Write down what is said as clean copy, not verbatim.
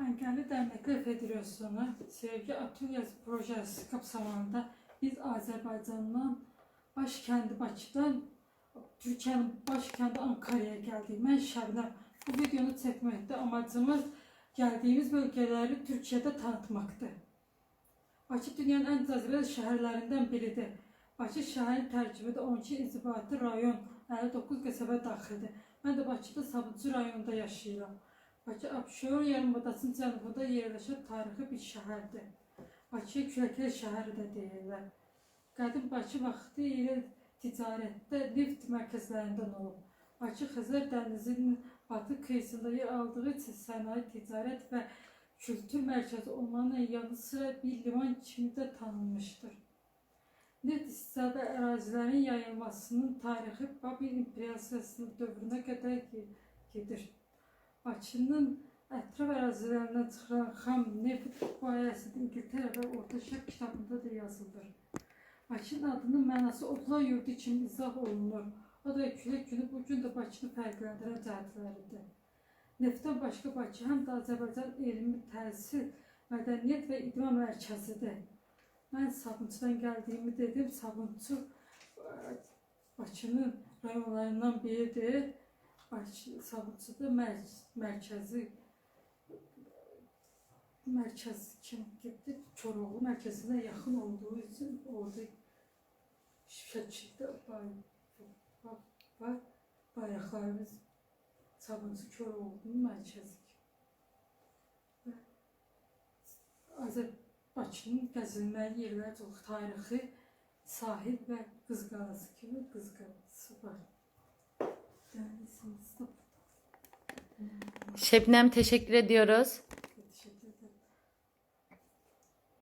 Engelli Dernekler Federasyonu Sevgi Atölyesi projesi kapsamında biz Azerbaycan'dan başkenti Bakıdan Türkiye'nin başkenti Ankara'ya geldik. Ben Şəbnəm. Bu videonu çekmekte amacımız geldiğimiz bölgeleri Türkiye'de tanıtmaktır. Bakı dünyanın en cazibeli şehirlerinden biridir. Bakı şəhərin tərkibində 12 inzibati rayon, 59 qəsəbə daxildir. Mən də Bakıda Sabunçu rayonunda yaşayıram. Bakı Abşeron yarımadasının cənubunda yerləşən tarixi bir şəhərdir. Bakıya küləkli şəhəri də deyirlər. Qədim Bakı vaxtı ilə ticarətdə neft mərkəzlərindən olub. Bakı Xəzər dənizinin batı kıyısında yer aldığı için sənaye, ticarət və kültür mərkəzi olmanın yanı sıra bir liman kimi də tanınmışdır. Neft istihsalı ərazilərin yayılmasının tarixi Babil İmperiyasının dövrünə qədər gedir. Bakının ətraf ərazilərindən çıxan xam neft bayəsində İngiltərə və Orta Şərq kitabında da yazılır. Bakının adının mənası odlar yurdu kimi izah olunur. O da külək günü bugün də Bakını fərqləndirən cəhətləridir. Neftdən başqa Bakı həm də Azərbaycan elmi, təhsil, mədəniyyət və idman mərkəzidir. Ben Sabunçudan geldiğimi dedim. Sabunçu Bakı'nın rayonlarından biridir. Sabunçu'da merkez kim gitti? Çoroğlu merkezine yakın olduğu için orada şekilde bayraklarımız Sabunçu Çoroğlu'nun merkezi. Bakının gəzilməli yerləri çox tarixi, sahil və Qızqalası kimi Qızqalası var. Şebnem, teşekkür ediyoruz.